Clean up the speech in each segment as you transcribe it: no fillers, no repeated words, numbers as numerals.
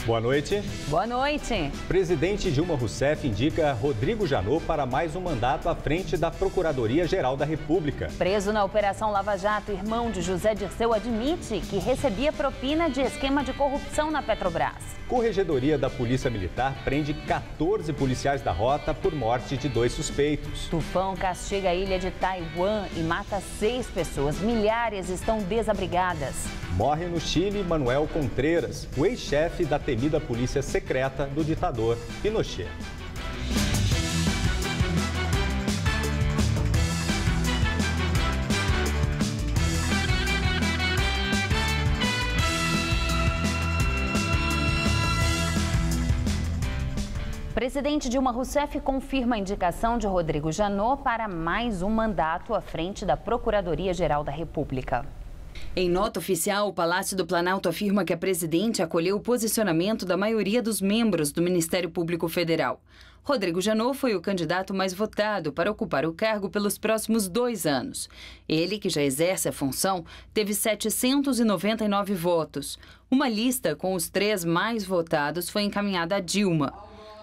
Boa noite. Boa noite. Presidente Dilma Rousseff indica Rodrigo Janot para mais um mandato à frente da Procuradoria-Geral da República. Preso na Operação Lava Jato, irmão de José Dirceu admite que recebia propina de esquema de corrupção na Petrobras. Corregedoria da Polícia Militar prende 14 policiais da rota por morte de 2 suspeitos. Tufão castiga a ilha de Taiwan e mata 6 pessoas. Milhares estão desabrigadas. Morre no Chile Manuel Contreras, o ex-chefe da temida polícia secreta do ditador Pinochet. Presidente Dilma Rousseff confirma a indicação de Rodrigo Janot para mais um mandato à frente da Procuradoria-Geral da República. Em nota oficial, o Palácio do Planalto afirma que a presidente acolheu o posicionamento da maioria dos membros do Ministério Público Federal. Rodrigo Janot foi o candidato mais votado para ocupar o cargo pelos próximos 2 anos. Ele, que já exerce a função, teve 799 votos. Uma lista com os 3 mais votados foi encaminhada a Dilma.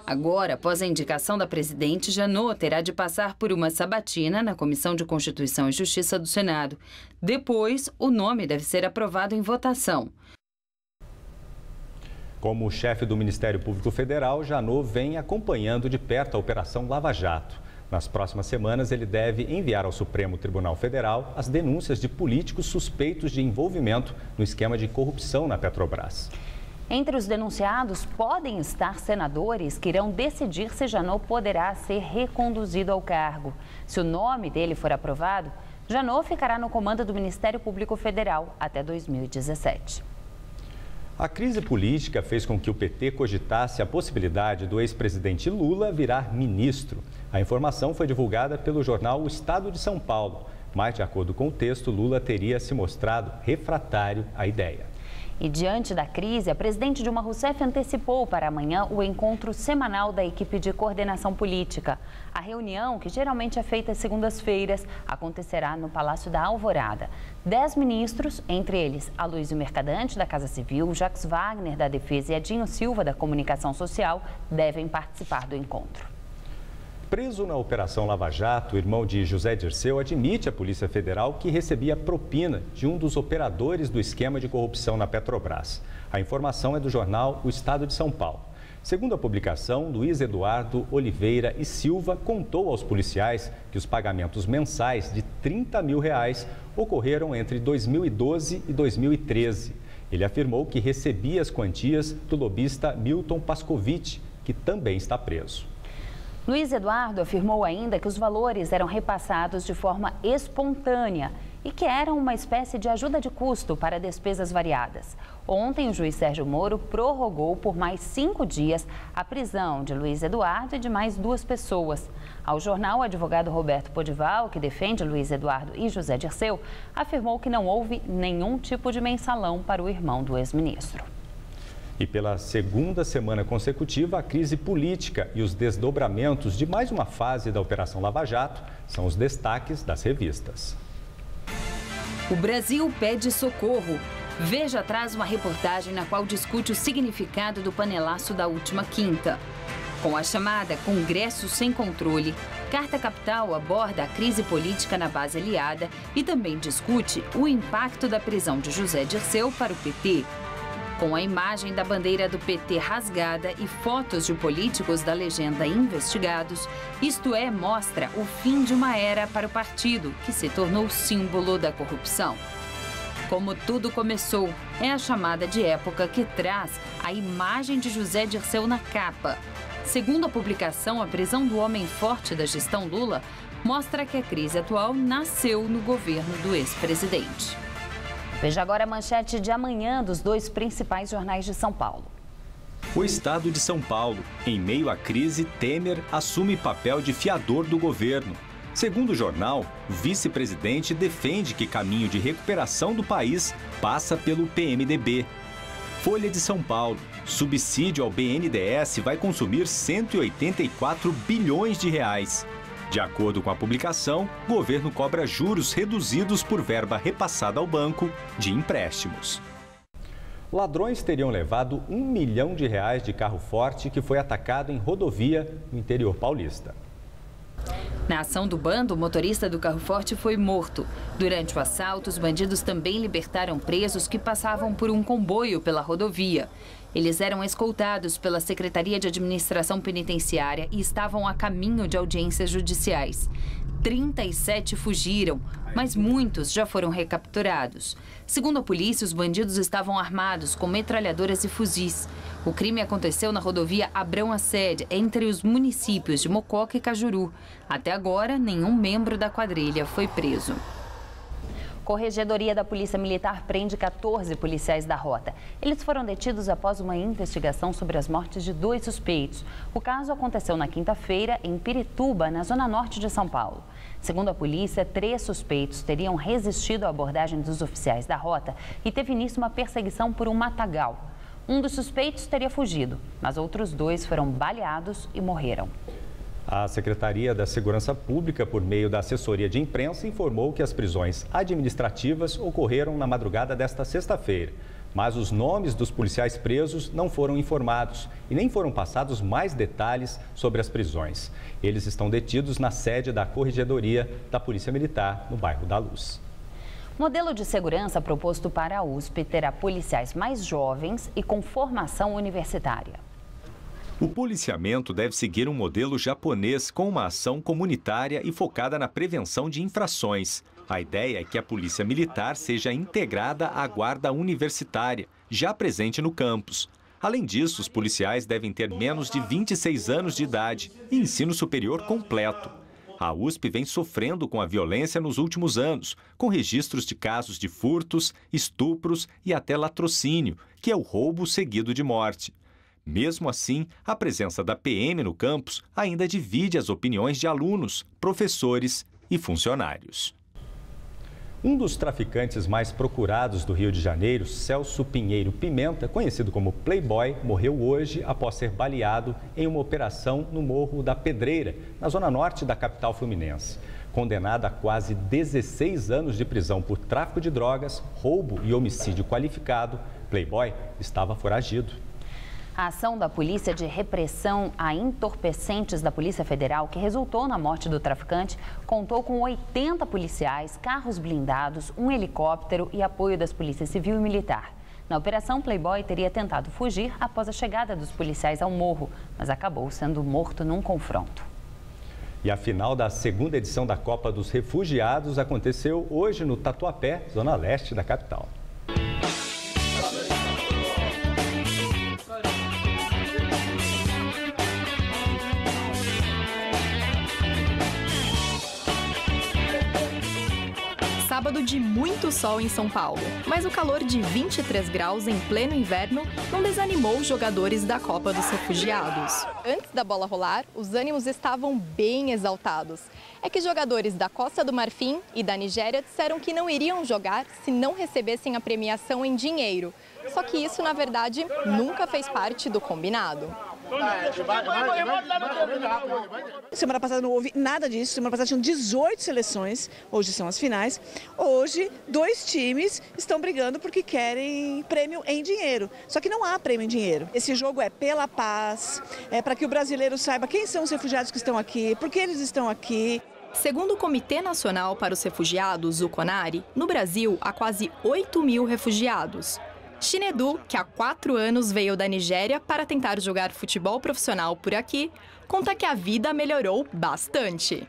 Agora, após a indicação da presidente, Janot terá de passar por uma sabatina na Comissão de Constituição e Justiça do Senado. Depois, o nome deve ser aprovado em votação. Como chefe do Ministério Público Federal, Janot vem acompanhando de perto a Operação Lava Jato. Nas próximas semanas, ele deve enviar ao Supremo Tribunal Federal as denúncias de políticos suspeitos de envolvimento no esquema de corrupção na Petrobras. Entre os denunciados podem estar senadores que irão decidir se Janot poderá ser reconduzido ao cargo. Se o nome dele for aprovado, Janot ficará no comando do Ministério Público Federal até 2017. A crise política fez com que o PT cogitasse a possibilidade do ex-presidente Lula virar ministro. A informação foi divulgada pelo jornal O Estado de São Paulo, mas, de acordo com o texto, Lula teria se mostrado refratário à ideia. E diante da crise, a presidente Dilma Rousseff antecipou para amanhã o encontro semanal da equipe de coordenação política. A reunião, que geralmente é feita às segundas-feiras, acontecerá no Palácio da Alvorada. 10 ministros, entre eles Aloysio Mercadante, da Casa Civil, Jacques Wagner, da Defesa e Edinho Silva, da Comunicação Social, devem participar do encontro. Preso na Operação Lava Jato, o irmão de José Dirceu admite à Polícia Federal que recebia propina de um dos operadores do esquema de corrupção na Petrobras. A informação é do jornal O Estado de São Paulo. Segundo a publicação, Luiz Eduardo Oliveira e Silva contou aos policiais que os pagamentos mensais de R$30 mil ocorreram entre 2012 e 2013. Ele afirmou que recebia as quantias do lobista Milton Pascovitch, que também está preso. Luiz Eduardo afirmou ainda que os valores eram repassados de forma espontânea e que eram uma espécie de ajuda de custo para despesas variadas. Ontem, o juiz Sérgio Moro prorrogou por mais 5 dias a prisão de Luiz Eduardo e de mais 2 pessoas. Ao jornal, o advogado Roberto Podival, que defende Luiz Eduardo e José Dirceu, afirmou que não houve nenhum tipo de mensalão para o irmão do ex-ministro. E pela segunda semana consecutiva, a crise política e os desdobramentos de mais uma fase da Operação Lava Jato são os destaques das revistas. O Brasil pede socorro. Veja atrás uma reportagem na qual discute o significado do panelaço da última quinta. Com a chamada Congresso Sem Controle, Carta Capital aborda a crise política na base aliada e também discute o impacto da prisão de José Dirceu para o PT. Com a imagem da bandeira do PT rasgada e fotos de políticos da legenda investigados, isto é, mostra o fim de uma era para o partido, que se tornou símbolo da corrupção. Como tudo começou, é a chamada de época que traz a imagem de José Dirceu na capa. Segundo a publicação, a prisão do homem forte da gestão Lula mostra que a crise atual nasceu no governo do ex-presidente. Veja agora a manchete de amanhã dos 2 principais jornais de São Paulo. O Estado de São Paulo. Em meio à crise, Temer assume papel de fiador do governo. Segundo o jornal, o vice-presidente defende que caminho de recuperação do país passa pelo PMDB. Folha de São Paulo. Subsídio ao BNDES vai consumir 184 bilhões de reais. De acordo com a publicação, o governo cobra juros reduzidos por verba repassada ao banco de empréstimos. Ladrões teriam levado R$ 1 milhão de carro forte que foi atacado em rodovia no interior paulista. Na ação do bando, o motorista do carro forte foi morto. Durante o assalto, os bandidos também libertaram presos que passavam por um comboio pela rodovia. Eles eram escoltados pela Secretaria de Administração Penitenciária e estavam a caminho de audiências judiciais. 37 fugiram, mas muitos já foram recapturados. Segundo a polícia, os bandidos estavam armados com metralhadoras e fuzis. O crime aconteceu na rodovia Abrão-Assede, entre os municípios de Mococa e Cajuru. Até agora, nenhum membro da quadrilha foi preso. Corregedoria da Polícia Militar prende 14 policiais da rota. Eles foram detidos após uma investigação sobre as mortes de 2 suspeitos. O caso aconteceu na quinta-feira, em Pirituba, na zona norte de São Paulo. Segundo a polícia, 3 suspeitos teriam resistido à abordagem dos oficiais da rota e teve início uma perseguição por um matagal. Um dos suspeitos teria fugido, mas outros 2 foram baleados e morreram. A Secretaria da Segurança Pública, por meio da assessoria de imprensa, informou que as prisões administrativas ocorreram na madrugada desta sexta-feira. Mas os nomes dos policiais presos não foram informados e nem foram passados mais detalhes sobre as prisões. Eles estão detidos na sede da Corregedoria da Polícia Militar, no bairro da Luz. Modelo de segurança proposto para a USP terá policiais mais jovens e com formação universitária. O policiamento deve seguir um modelo japonês com uma ação comunitária e focada na prevenção de infrações. A ideia é que a polícia militar seja integrada à guarda universitária, já presente no campus. Além disso, os policiais devem ter menos de 26 anos de idade e ensino superior completo. A USP vem sofrendo com a violência nos últimos anos, com registros de casos de furtos, estupros e até latrocínio, que é o roubo seguido de morte. Mesmo assim, a presença da PM no campus ainda divide as opiniões de alunos, professores e funcionários. Um dos traficantes mais procurados do Rio de Janeiro, Celso Pinheiro Pimenta, conhecido como Playboy, morreu hoje após ser baleado em uma operação no Morro da Pedreira, na zona norte da capital fluminense. Condenado a quase 16 anos de prisão por tráfico de drogas, roubo e homicídio qualificado, Playboy estava foragido. A ação da Polícia de Repressão a Entorpecentes da Polícia Federal, que resultou na morte do traficante, contou com 80 policiais, carros blindados, um helicóptero e apoio das polícias civil e militar. Na operação, Playboy teria tentado fugir após a chegada dos policiais ao morro, mas acabou sendo morto num confronto. E a final da segunda edição da Copa dos Refugiados aconteceu hoje no Tatuapé, zona leste da capital. Sábado de muito sol em São Paulo, mas o calor de 23 graus em pleno inverno não desanimou os jogadores da Copa dos Refugiados. Antes da bola rolar, os ânimos estavam bem exaltados. É que jogadores da Costa do Marfim e da Nigéria disseram que não iriam jogar se não recebessem a premiação em dinheiro. Só que isso, na verdade, nunca fez parte do combinado. Semana passada não houve nada disso, semana passada tinham 18 seleções, hoje são as finais. Hoje, 2 times estão brigando porque querem prêmio em dinheiro, só que não há prêmio em dinheiro. Esse jogo é pela paz, é para que o brasileiro saiba quem são os refugiados que estão aqui, por que eles estão aqui. Segundo o Comitê Nacional para os Refugiados, o CONARE, no Brasil há quase 8 mil refugiados. Chinedu, que há 4 anos veio da Nigéria para tentar jogar futebol profissional por aqui, conta que a vida melhorou bastante.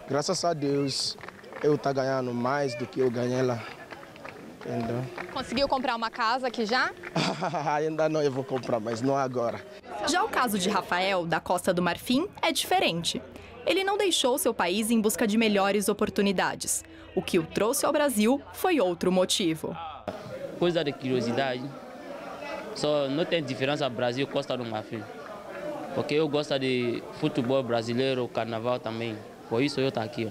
Graças a Deus, eu estou ganhando mais do que eu ganhei lá. Entendeu? Conseguiu comprar uma casa aqui já? Ainda não, eu vou comprar, mas não agora. Já o caso de Rafael, da Costa do Marfim, é diferente. Ele não deixou seu país em busca de melhores oportunidades. O que o trouxe ao Brasil foi outro motivo. Coisa de curiosidade, só não tem diferença Brasil e Costa do Marfim. Porque eu gosto de futebol brasileiro, carnaval também, por isso eu estou aqui.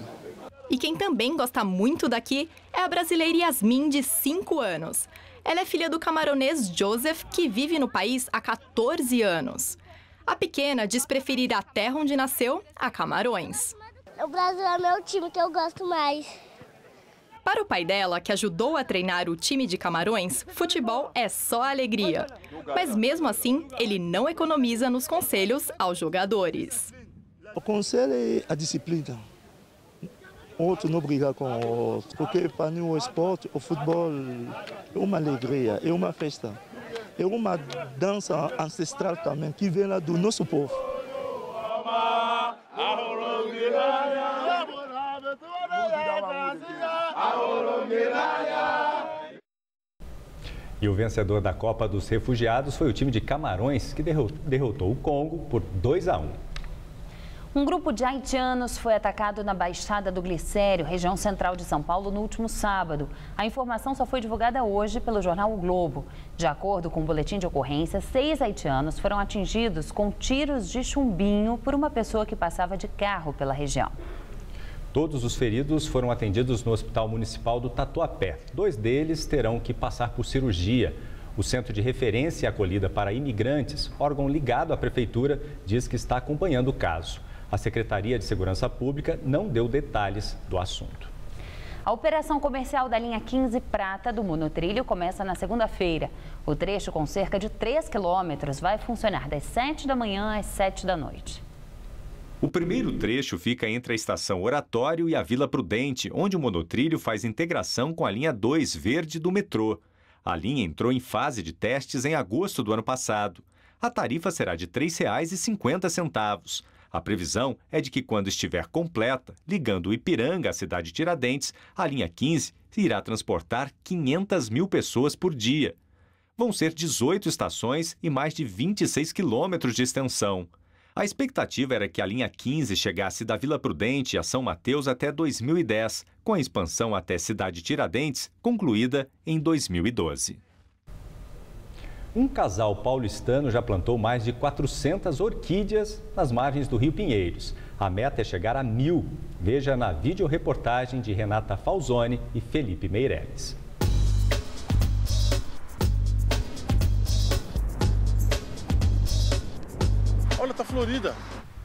E quem também gosta muito daqui é a brasileira Yasmin, de 5 anos. Ela é filha do camaronês Joseph, que vive no país há 14 anos. A pequena diz preferir a terra onde nasceu a Camarões. O Brasil é meu time que eu gosto mais. Para o pai dela, que ajudou a treinar o time de Camarões, futebol é só alegria. Mas mesmo assim, ele não economiza nos conselhos aos jogadores. O conselho é a disciplina. Outro não brigar com o outro, porque para mim o esporte, o futebol é uma alegria, é uma festa. É uma dança ancestral também, que vem lá do nosso povo. E o vencedor da Copa dos Refugiados foi o time de Camarões, que derrotou o Congo por 2-1. Um grupo de haitianos foi atacado na Baixada do Glicério, região central de São Paulo, no último sábado. A informação só foi divulgada hoje pelo jornal O Globo. De acordo com o boletim de ocorrência, 6 haitianos foram atingidos com tiros de chumbinho por uma pessoa que passava de carro pela região. Todos os feridos foram atendidos no Hospital Municipal do Tatuapé. 2 deles terão que passar por cirurgia. O Centro de Referência e Acolhida para Imigrantes, órgão ligado à Prefeitura, diz que está acompanhando o caso. A Secretaria de Segurança Pública não deu detalhes do assunto. A operação comercial da linha 15 Prata do Monotrilho começa na segunda-feira. O trecho, com cerca de 3 quilômetros, vai funcionar das 7 da manhã às 7 da noite. O primeiro trecho fica entre a Estação Oratório e a Vila Prudente, onde o monotrilho faz integração com a linha 2 verde do metrô. A linha entrou em fase de testes em agosto do ano passado. A tarifa será de R$ 3,50. A previsão é de que, quando estiver completa, ligando o Ipiranga à cidade de Tiradentes, a linha 15 irá transportar 500 mil pessoas por dia. Vão ser 18 estações e mais de 26 quilômetros de extensão. A expectativa era que a linha 15 chegasse da Vila Prudente a São Mateus até 2010, com a expansão até Cidade Tiradentes, concluída em 2012. Um casal paulistano já plantou mais de 400 orquídeas nas margens do Rio Pinheiros. A meta é chegar a 1.000. Veja na videoreportagem de Renata Falzoni e Felipe Meirelles. Olha, tá florida.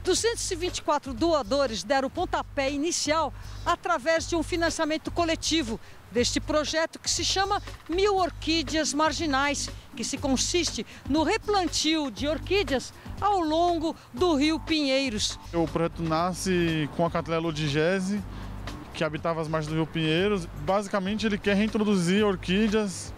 224 doadores deram o pontapé inicial através de um financiamento coletivo deste projeto que se chama 1000 Orquídeas Marginais, que se consiste no replantio de orquídeas ao longo do Rio Pinheiros. O projeto nasce com a Cattleya lodigese, que habitava as margens do Rio Pinheiros. Basicamente, ele quer reintroduzir orquídeas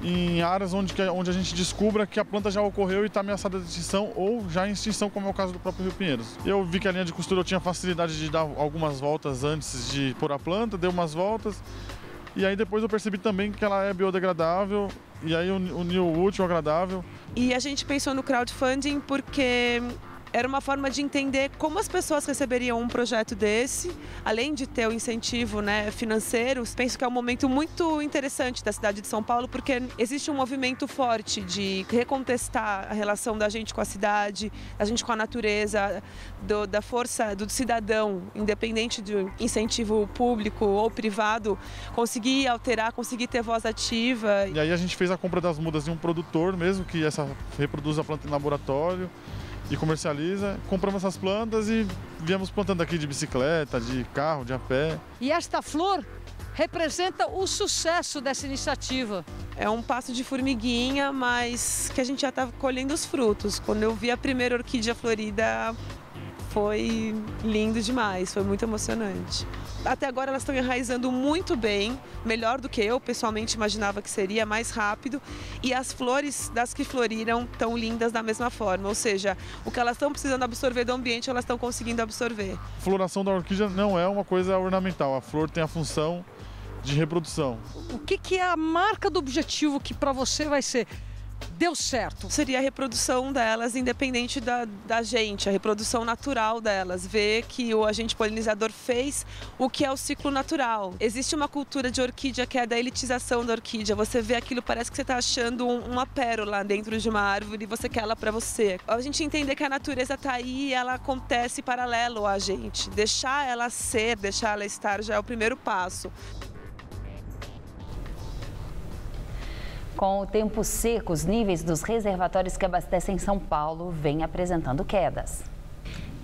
em áreas onde a gente descubra que a planta já ocorreu e está ameaçada de extinção ou já em extinção, como é o caso do próprio Rio Pinheiros. Eu vi que a linha de costura eu tinha facilidade de dar algumas voltas antes de pôr a planta, dei umas voltas. E aí depois eu percebi também que ela é biodegradável, e aí uniu o útil ao agradável. E a gente pensou no crowdfunding porque era uma forma de entender como as pessoas receberiam um projeto desse, além de ter o incentivo, né, financeiro. Penso que é um momento muito interessante da cidade de São Paulo, porque existe um movimento forte de recontestar a relação da gente com a cidade, da gente com a natureza, da força do cidadão, independente do incentivo público ou privado, conseguir alterar, conseguir ter voz ativa. E aí a gente fez a compra das mudas de um produtor mesmo, que reproduz a planta em laboratório e comercializa. Compramos essas plantas e viemos plantando aqui de bicicleta, de carro, de a pé. E esta flor representa o sucesso dessa iniciativa. É um passo de formiguinha, mas que a gente já está colhendo os frutos. Quando eu vi a primeira orquídea florida, foi lindo demais, foi muito emocionante. Até agora elas estão enraizando muito bem, melhor do que eu pessoalmente imaginava que seria, mais rápido. E as flores das que floriram estão lindas da mesma forma, ou seja, o que elas estão precisando absorver do ambiente, elas estão conseguindo absorver. A floração da orquídea não é uma coisa ornamental, a flor tem a função de reprodução. O que é a marca do objetivo que para você vai ser? Deu certo. Seria a reprodução delas, independente da gente, a reprodução natural delas. Ver que o agente polinizador fez o que é o ciclo natural. Existe uma cultura de orquídea que é da elitização da orquídea. Você vê aquilo, parece que você está achando uma pérola dentro de uma árvore e você quer ela para você. A gente entender que a natureza está aí e ela acontece paralelo a gente. Deixar ela ser, deixar ela estar já é o primeiro passo. Com o tempo seco, os níveis dos reservatórios que abastecem São Paulo vêm apresentando quedas.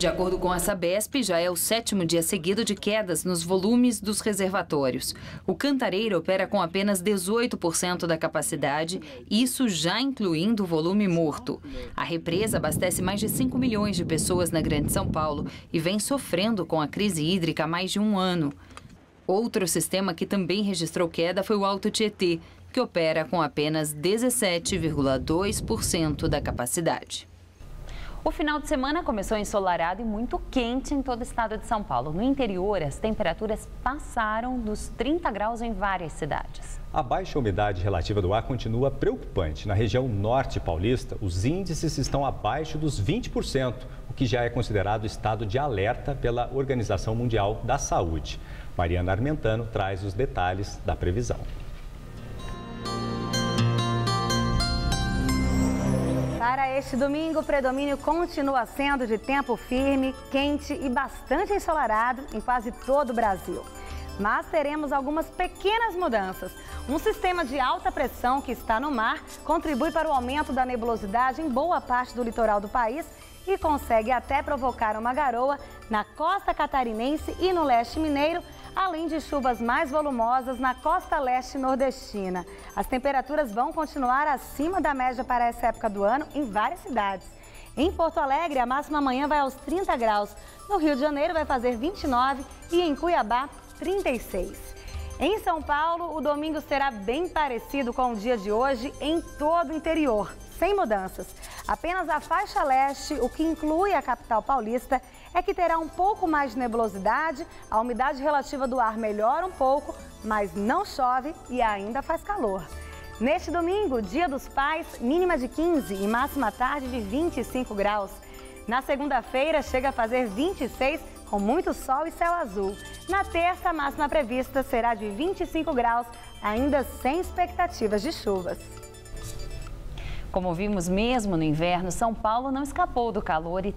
De acordo com a Sabesp, já é o 7º dia seguido de quedas nos volumes dos reservatórios. O Cantareira opera com apenas 18% da capacidade, isso já incluindo o volume morto. A represa abastece mais de 5 milhões de pessoas na Grande São Paulo e vem sofrendo com a crise hídrica há mais de um ano. Outro sistema que também registrou queda foi o Alto Tietê, que opera com apenas 17,2% da capacidade. O final de semana começou ensolarado e muito quente em todo o estado de São Paulo. No interior, as temperaturas passaram dos 30 graus em várias cidades. A baixa umidade relativa do ar continua preocupante. Na região norte paulista, os índices estão abaixo dos 20%, o que já é considerado estado de alerta pela Organização Mundial da Saúde. Mariana Armentano traz os detalhes da previsão. Para este domingo, o predomínio continua sendo de tempo firme, quente e bastante ensolarado em quase todo o Brasil. Mas teremos algumas pequenas mudanças. Um sistema de alta pressão que está no mar contribui para o aumento da nebulosidade em boa parte do litoral do país e consegue até provocar uma garoa na costa catarinense e no leste mineiro, além de chuvas mais volumosas na costa leste nordestina. As temperaturas vão continuar acima da média para essa época do ano em várias cidades. Em Porto Alegre, a máxima amanhã vai aos 30 graus. No Rio de Janeiro vai fazer 29 e em Cuiabá, 36. Em São Paulo, o domingo será bem parecido com o dia de hoje em todo o interior, sem mudanças. Apenas a faixa leste, o que inclui a capital paulista, é que terá um pouco mais de nebulosidade, a umidade relativa do ar melhora um pouco, mas não chove e ainda faz calor. Neste domingo, Dia dos Pais, mínima de 15 e máxima à tarde de 25 graus. Na segunda-feira, chega a fazer 26, com muito sol e céu azul. Na terça, a máxima prevista será de 25 graus, ainda sem expectativas de chuvas. Como vimos mesmo no inverno, São Paulo não escapou do calor e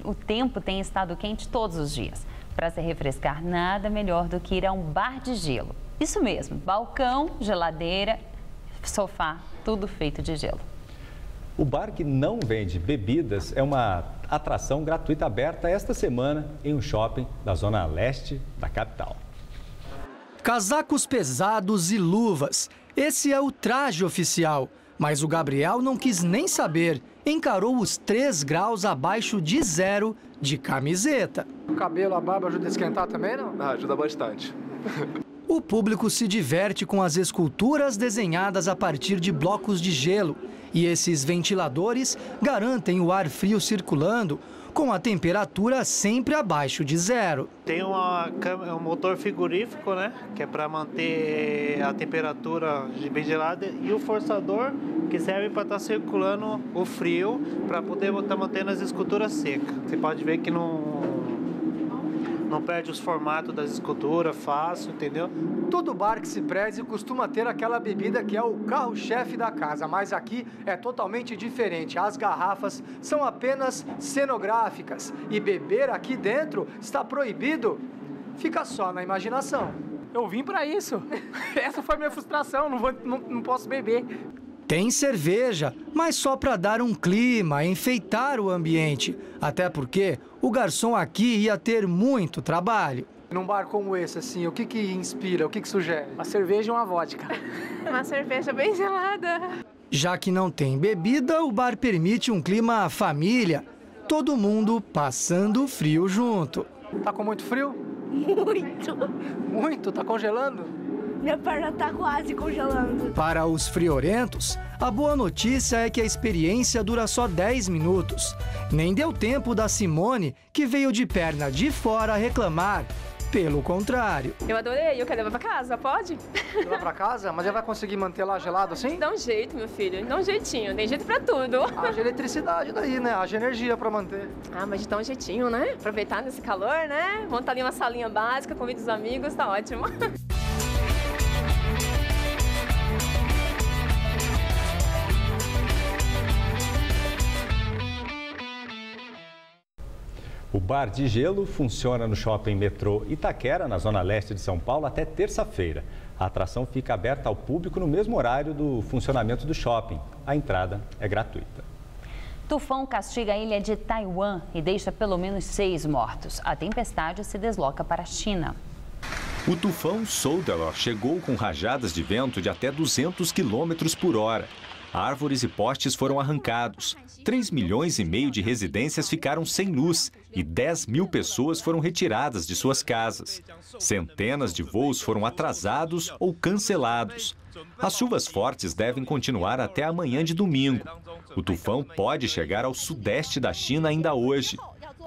o tempo tem estado quente todos os dias. Para se refrescar, nada melhor do que ir a um bar de gelo. Isso mesmo, balcão, geladeira, sofá, tudo feito de gelo. O bar que não vende bebidas é uma atração gratuita aberta esta semana em um shopping da zona leste da capital. Casacos pesados e luvas. Esse é o traje oficial. Mas o Gabriel não quis nem saber, encarou os 3 graus abaixo de zero de camiseta. O cabelo, a barba ajuda a esquentar também, não? Ah, ajuda bastante. O público se diverte com as esculturas desenhadas a partir de blocos de gelo. E esses ventiladores garantem o ar frio circulando, com a temperatura sempre abaixo de zero. Tem um motor frigorífico, né, que é para manter a temperatura bem gelada, e o forçador, que serve para estar circulando o frio, para poder estar mantendo as esculturas secas. Você pode ver que não perde os formatos das esculturas, fácil, entendeu? Todo bar que se preze costuma ter aquela bebida que é o carro-chefe da casa, mas aqui é totalmente diferente. As garrafas são apenas cenográficas e beber aqui dentro está proibido. Fica só na imaginação. Eu vim para isso. Essa foi a minha frustração, não posso beber. Tem cerveja, mas só para dar um clima, enfeitar o ambiente. Até porque o garçom aqui ia ter muito trabalho. Num bar como esse, assim, o que inspira, o que sugere? Uma cerveja e uma vodka. Uma cerveja bem gelada. Já que não tem bebida, o bar permite um clima família. Todo mundo passando frio junto. Tá com muito frio? Muito. Muito? Tá congelando? Minha perna tá quase congelando. Para os friorentos, a boa notícia é que a experiência dura só 10 minutos. Nem deu tempo da Simone, que veio de perna de fora, reclamar. Pelo contrário. Eu adorei, eu quero levar pra casa, pode? Levar pra casa? Mas já vai conseguir manter lá gelado assim? Dá um jeito, meu filho, dá um jeitinho, tem jeito pra tudo. Haja eletricidade daí, né? Haja energia pra manter. Ah, mas dá um jeitinho, né? Aproveitar nesse calor, né? Montar ali uma salinha básica, convida os amigos, tá ótimo. O bar de gelo funciona no shopping metrô Itaquera, na zona leste de São Paulo, até terça-feira. A atração fica aberta ao público no mesmo horário do funcionamento do shopping. A entrada é gratuita. Tufão castiga a ilha de Taiwan e deixa pelo menos 6 mortos. A tempestade se desloca para a China. O tufão Soudelor chegou com rajadas de vento de até 200 km por hora. Árvores e postes foram arrancados. 3,5 milhões de residências ficaram sem luz e 10 mil pessoas foram retiradas de suas casas. Centenas de voos foram atrasados ou cancelados. As chuvas fortes devem continuar até amanhã de domingo. O tufão pode chegar ao sudeste da China ainda hoje.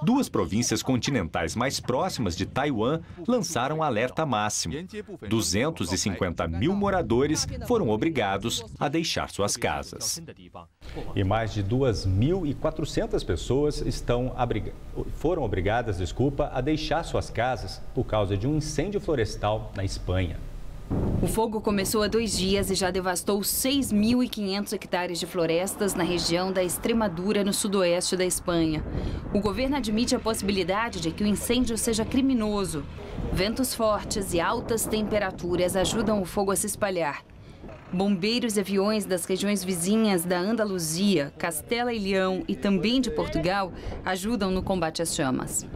2 províncias continentais mais próximas de Taiwan lançaram alerta máximo. 250 mil moradores foram obrigados a deixar suas casas. E mais de 2.400 pessoas foram obrigadas, a deixar suas casas por causa de um incêndio florestal na Espanha. O fogo começou há 2 dias e já devastou 6.500 hectares de florestas na região da Extremadura, no sudoeste da Espanha. O governo admite a possibilidade de que o incêndio seja criminoso. Ventos fortes e altas temperaturas ajudam o fogo a se espalhar. Bombeiros e aviões das regiões vizinhas da Andaluzia, Castela e Leão e também de Portugal ajudam no combate às chamas.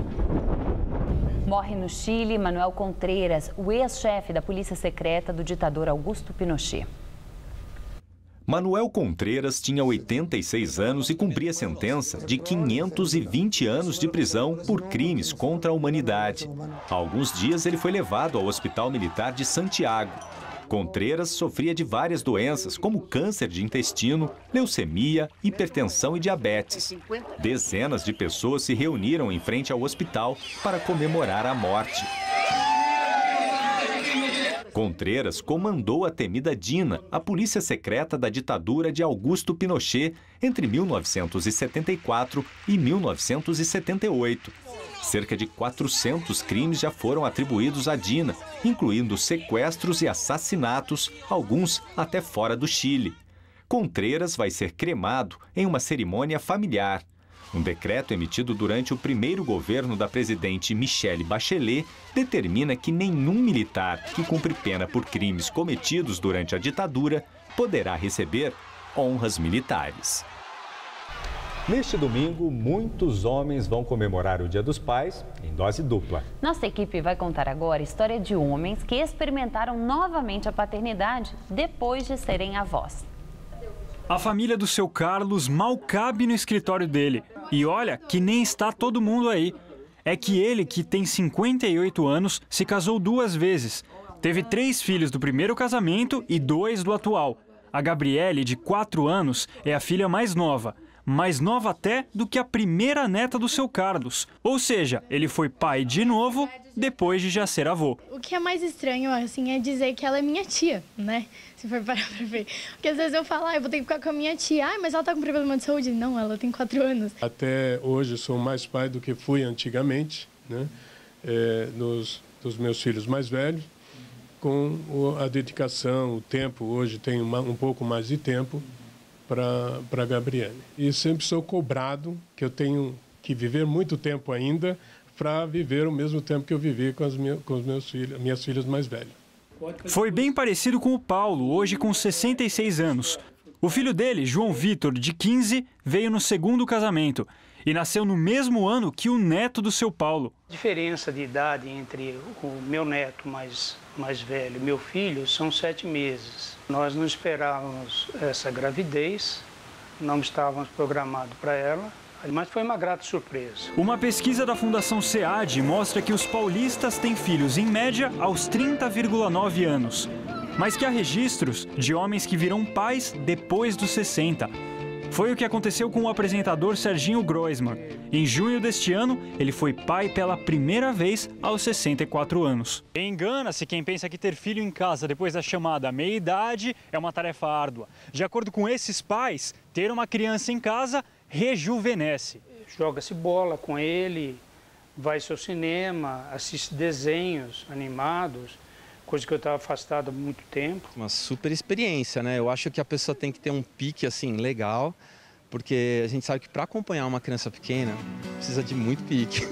Morre no Chile Manuel Contreras, o ex-chefe da polícia secreta do ditador Augusto Pinochet. Manuel Contreras tinha 86 anos e cumpria sentença de 520 anos de prisão por crimes contra a humanidade. Há alguns dias ele foi levado ao Hospital Militar de Santiago. Contreras sofria de várias doenças, como câncer de intestino, leucemia, hipertensão e diabetes. Dezenas de pessoas se reuniram em frente ao hospital para comemorar a morte. Contreras comandou a temida DINA, a polícia secreta da ditadura de Augusto Pinochet, entre 1974 e 1978. Cerca de 400 crimes já foram atribuídos à DINA, incluindo sequestros e assassinatos, alguns até fora do Chile. Contreras vai ser cremado em uma cerimônia familiar. Um decreto emitido durante o primeiro governo da presidente Michelle Bachelet determina que nenhum militar que cumpre pena por crimes cometidos durante a ditadura poderá receber honras militares. Neste domingo, muitos homens vão comemorar o Dia dos Pais em dose dupla. Nossa equipe vai contar agora a história de homens que experimentaram novamente a paternidade depois de serem avós. A família do seu Carlos mal cabe no escritório dele. E olha que nem está todo mundo aí. É que ele, que tem 58 anos, se casou 2 vezes. Teve 3 filhos do primeiro casamento e 2 do atual. A Gabriele, de 4 anos, é a filha mais nova até do que a primeira neta do seu Carlos. Ou seja, ele foi pai de novo depois de já ser avô. O que é mais estranho, assim, é dizer que ela é minha tia, né? Se for parar pra ver. Porque às vezes eu falo, eu vou ter que ficar com a minha tia. Mas ela tá com problema de saúde. Não, ela tem 4 anos. Até hoje eu sou mais pai do que fui antigamente, né? Dos meus filhos mais velhos. Com a dedicação, o tempo, hoje tenho um pouco mais de tempo para a Gabriele. E sempre sou cobrado que eu tenho que viver muito tempo ainda para viver o mesmo tempo que eu vivi com os meus filhos, minhas filhas mais velhas. Foi bem parecido com o Paulo, hoje com 66 anos. O filho dele, João Vitor, de 15, veio no segundo casamento e nasceu no mesmo ano que o neto do seu Paulo. A diferença de idade entre o meu neto mais velho e meu filho são 7 meses. Nós não esperávamos essa gravidez, não estávamos programados para ela, mas foi uma grata surpresa. Uma pesquisa da Fundação SEAD mostra que os paulistas têm filhos, em média, aos 30,9 anos. Mas que há registros de homens que viram pais depois dos 60. Foi o que aconteceu com o apresentador Serginho Groisman. Em junho deste ano, ele foi pai pela primeira vez aos 64 anos. Engana-se quem pensa que ter filho em casa depois da chamada meia-idade é uma tarefa árdua. De acordo com esses pais, ter uma criança em casa rejuvenesce. Joga-se bola com ele, vai-se ao cinema, assiste desenhos animados, coisa que eu estava afastado há muito tempo. Uma super experiência, né? Eu acho que a pessoa tem que ter um pique, assim, legal, porque a gente sabe que para acompanhar uma criança pequena, precisa de muito pique.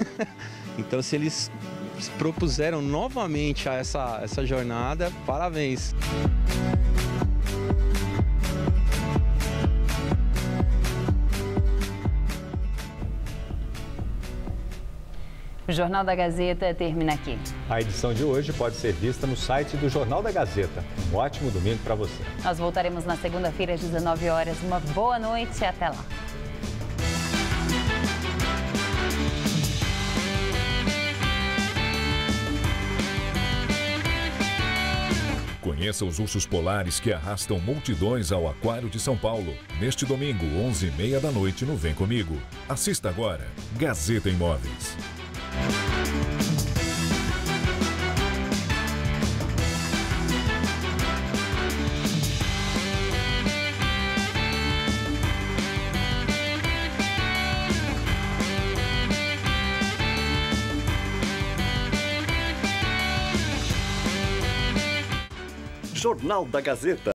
Então, se eles se propuseram novamente a essa jornada, parabéns! O Jornal da Gazeta termina aqui. A edição de hoje pode ser vista no site do Jornal da Gazeta. Um ótimo domingo para você. Nós voltaremos na segunda-feira às 19 horas. Uma boa noite e até lá. Conheça os ursos polares que arrastam multidões ao Aquário de São Paulo. Neste domingo, 11h30 da noite, no Vem Comigo. Assista agora. Gazeta Imóveis. Jornal da Gazeta.